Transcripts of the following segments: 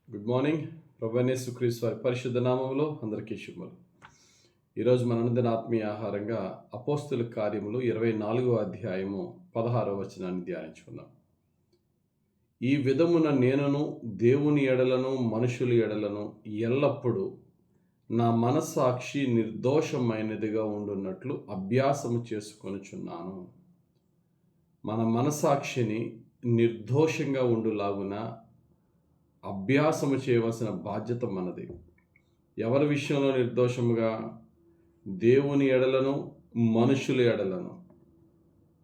Good morning. ప్రభువైన యేసుక్రీస్తు వారి పరిశుద్ధ నామములో అందరికీ శుభములు. ఈరోజు మనందరి ఆత్మీయ ఆహారంగా అపోస్తుల కార్యములు 24వ అధ్యాయము 16వ వచనాన్ని ధ్యానించుకుందాం. ఈ విధమున నేనును దేవుని ఎడలను మనుషుల ఎడలను ఎల్లప్పుడూ నా మనస్సాక్షి నిర్దోషమైనదిగా ఉండున్నట్లు అభ్యాసము చేసుకొనుచున్నాను. మన మనస్సాక్షిని నిర్దోషంగా ఉండులాగున అభ్యాసము చేయవలసిన బాధ్యత మనది. ఎవరి విషయంలో నిర్దోషముగా? దేవుని ఎడలను మనుషుల ఎడలను.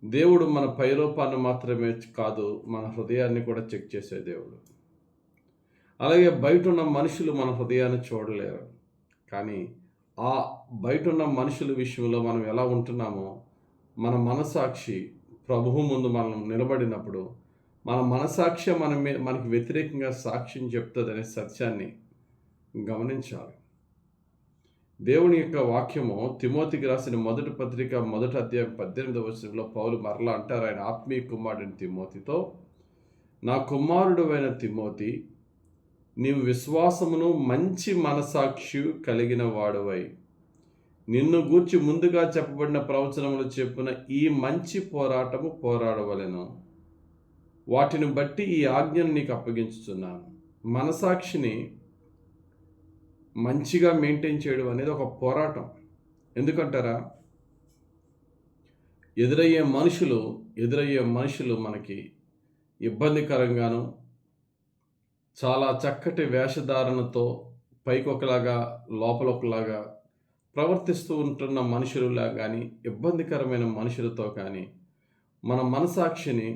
దేవుడు మన పైరూపాన్ని మాత్రమే కాదు, మన హృదయాన్ని కూడా చెక్ చేసే దేవుడు. అలాగే బయట ఉన్న మనుషులు మన హృదయాన్ని చూడలేరు. కానీ ఆ బయట ఉన్న మనుషుల విషయంలో మనం ఎలా ఉంటున్నామో, మన మనసాక్షి ప్రభువు ముందు మనం నిలబడినప్పుడు మన మనసాక్ష్యం మనకి వ్యతిరేకంగా సాక్ష్యం చెప్తుందనే సత్యాన్ని గమనించాలి. దేవుని యొక్క వాక్యము తిమోతికి రాసిన మొదటి పత్రిక 1వ అధ్యాయం 18వ వచనంలో పౌలు మరలా అంటారు, ఆయన ఆత్మీయ కుమారుడిని తిమోతితో, నా కుమారుడు అయిన తిమోతి, నీవు విశ్వాసమును మంచి మనసాక్షి కలిగిన వాడువై నిన్ను గూర్చి ముందుగా చెప్పబడిన ప్రవచనములు చెప్పున ఈ మంచి పోరాటము పోరాడవలెను. వాటిని బట్టి ఈ ఆజ్ఞను నీకు అప్పగించుతున్నాను. మనసాక్షిని మంచిగా మెయింటైన్ చేయడం అనేది ఒక పోరాటం. ఎందుకంటారా? ఎదురయ్యే మనుషులు మనకి ఇబ్బందికరంగాను, చాలా చక్కటి వేషధారణతో పైకొకలాగా లోపలొకలాగా ప్రవర్తిస్తూ ఉంటున్న మనుషులులా కానీ, ఇబ్బందికరమైన మనుషులతో కానీ మన మనసాక్షిని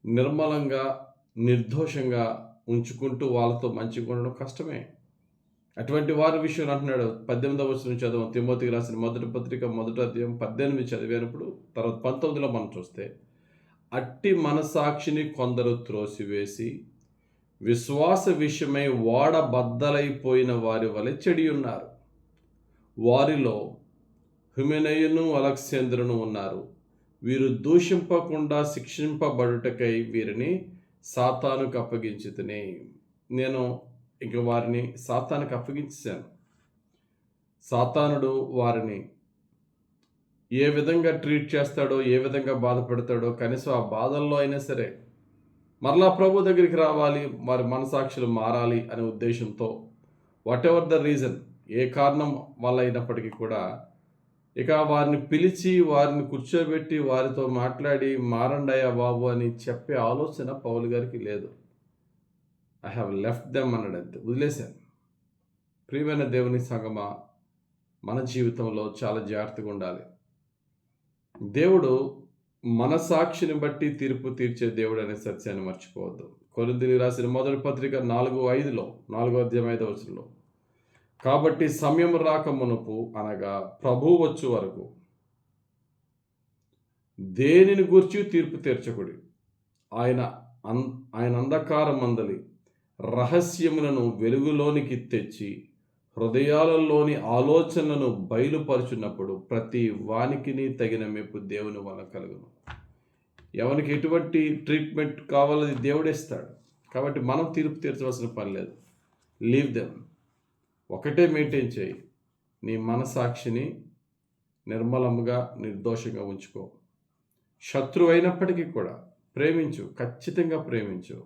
నిర్మలంగా నిర్దోషంగా ఉంచుకుంటూ వాళ్ళతో మంచిగా ఉండడం కష్టమే. అటువంటి వారి విషయం అంటున్నాడు. 18వ వచనం చదవం. తిమోతికి రాసిన మొదటి పత్రిక 1వ అధ్యాయం 18 చదివేటప్పుడు తర్వాత 19లో మనం చూస్తే, అట్టి మనసాక్షిని కొందరు త్రోసివేసి విశ్వాస విషయమై బద్దలైపోయిన వారి వలె చెడి ఉన్నారు. వారిలో హుమెనయును అలెగ్జాంద్రును ఉన్నారు. వీరు దూషింపకుండా శిక్షింపబడుటకై వీరిని సాతానుకు అప్పగించితిని. నేను ఇక వారిని సాతానుకు అప్పగించాను. సాతానుడు వారిని ఏ విధంగా ట్రీట్ చేస్తాడో, ఏ విధంగా బాధపడతాడో, కనీసం ఆ బాధల్లో అయినా సరే మరలా ప్రభు దగ్గరికి రావాలి, వారి మనసాక్షులు మారాలి అనే ఉద్దేశంతో వాట్ ఎవర్ ద రీజన్, ఏ కారణం వల్ల అయినప్పటికీ కూడా ఇక వారిని పిలిచి వారిని కూర్చోబెట్టి వారితో మాట్లాడి మారండయ్యా బాబు అని చెప్పే ఆలోచన పౌలు గారికి లేదు. ఐ హ్యావ్ లెఫ్ట్ దెమ్ అన్నాడంతే, వదిలేశాను. ప్రియమైన దేవుని సంగమా, మన జీవితంలో చాలా జాగ్రత్తగా ఉండాలి. దేవుడు మనసాక్షిని బట్టి తీర్పు తీర్చే దేవుడు అనే సత్యాన్ని మర్చిపోవద్దు. కొరింథీయులకు రాసిన మొదటి పత్రిక 4:5లో 4వ అధ్యాయం 5వ వచనంలో, కాబట్టి సమయం రాక మునుపు, అనగా ప్రభువు వచ్చు వరకు దేనిని గూర్చి తీర్పు తీర్చకుడి. ఆయన అంధకారం మందలి రహస్యములను వెలుగులోనికి తెచ్చి హృదయాలలోని ఆలోచనలను బయలుపరుచున్నప్పుడు ప్రతి వానికిని తగిన మెప్పు దేవుని వల్ల కలుగును. ఎవరికి ఎటువంటి ట్రీట్మెంట్ కావాలని దేవుడేస్తాడు. కాబట్టి మనం తీర్పు తీర్చవలసిన పని లేదు. Leave them. ఒకటే మెయింటైన్ చేయి, నీ మనసాక్షిని నిర్మలముగా నిర్దోషంగా ఉంచుకో. శత్రువు అయినప్పటికీ కూడా ప్రేమించు, ఖచ్చితంగా ప్రేమించు.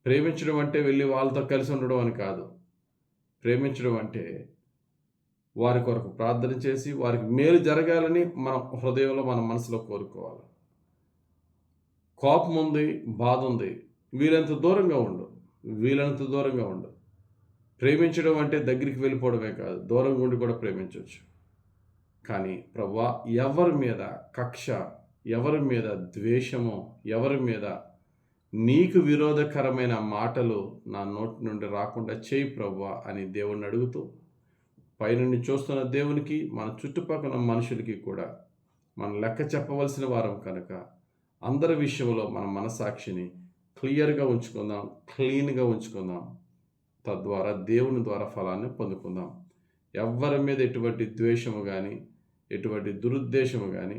ప్రేమించడం అంటే వెళ్ళి వాళ్ళతో కలిసి ఉండడం అని కాదు. ప్రేమించడం అంటే వారి కొరకు ప్రార్థన చేసి వారికి మేలు జరగాలని మన హృదయంలో, మన మనసులో కోరుకోవాలి. కోపం ఉంది, బాధ ఉంది, వీలంత దూరంగా ఉండు. ప్రేమించడం అంటే దగ్గరికి వెళ్ళిపోవడమే కాదు, దూరంగా ఉండి కూడా ప్రేమించవచ్చు. కానీ ప్రభువా, ఎవరి మీద కక్ష, ఎవరి మీద ద్వేషమో, ఎవరి మీద నీకు విరోధకరమైన మాటలు నా నోటి నుండి రాకుండా చేయి ప్రభువా అని దేవుణ్ణి అడుగుతూ, పైనుండి చూస్తున్న దేవునికి, మన చుట్టుపక్కల మనుషులకి కూడా మనం లెక్క చెప్పవలసిన వారం కనుక అందరి విషయంలో మన మనసాక్షిని క్లియర్గా ఉంచుకుందాం, క్లీన్గా ఉంచుకుందాం. తద్వారా దేవుని ద్వారా ఫలాన్ని పొందుకుందాం. ఎవరి మీద ఎటువంటి ద్వేషము కానీ, ఎటువంటి దురుద్దేశము కానీ,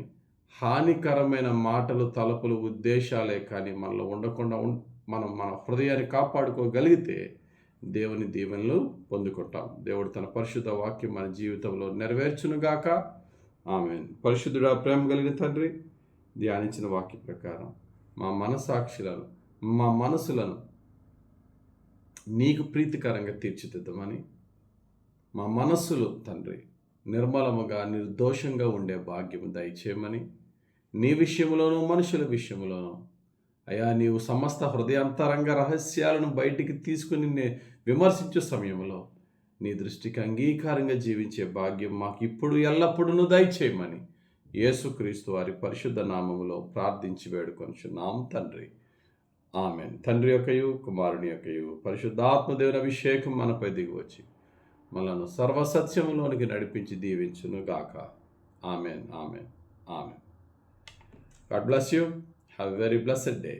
హానికరమైన మాటలు, తలపులు, ఉద్దేశాలే కానీ మనలో ఉండకుండా మన హృదయాన్ని కాపాడుకోగలిగితే దేవుని దీవెనలు పొందుకుంటాం. దేవుడు తన పరిశుద్ధ వాక్యం మన జీవితంలో నెరవేర్చునుగాక. ఆమేన్. పరిశుద్ధుడా, ప్రేమ కలిగిన తండ్రి, ధ్యానించిన వాక్య ప్రకారం మా మనసాక్షులను, మా మనసులను నీకు ప్రీతికరంగా తీర్చిదిద్దమని, మా మనస్సులు తండ్రి నిర్మలముగా నిర్దోషంగా ఉండే భాగ్యము దయచేయమని, నీ విషయంలోనూ మనుషుల విషయంలోనూ అయా నీవు సమస్త హృదయాంతరంగ రహస్యాలను బయటికి తీసుకుని విమర్శించే సమయంలో నీ దృష్టికి అంగీకారంగా జీవించే భాగ్యం మాకు ఇప్పుడు ఎల్లప్పుడూ దయచేయమని యేసుక్రీస్తు వారి పరిశుద్ధ నామములో ప్రార్థించి వేడుకొనుచున్నాం తండ్రి. ఆమేన్. తండ్రి యొక్కయు, కుమారుని యొక్కయు, పరిశుద్ధాత్మదేవుని అభిషేకం మనపై దిగివచ్చి మనను సర్వసత్యములోనికి నడిపించి దీవించును గాక. ఆమేన్. ఆమేన్. ఆమేన్. God bless you. Have a very blessed day.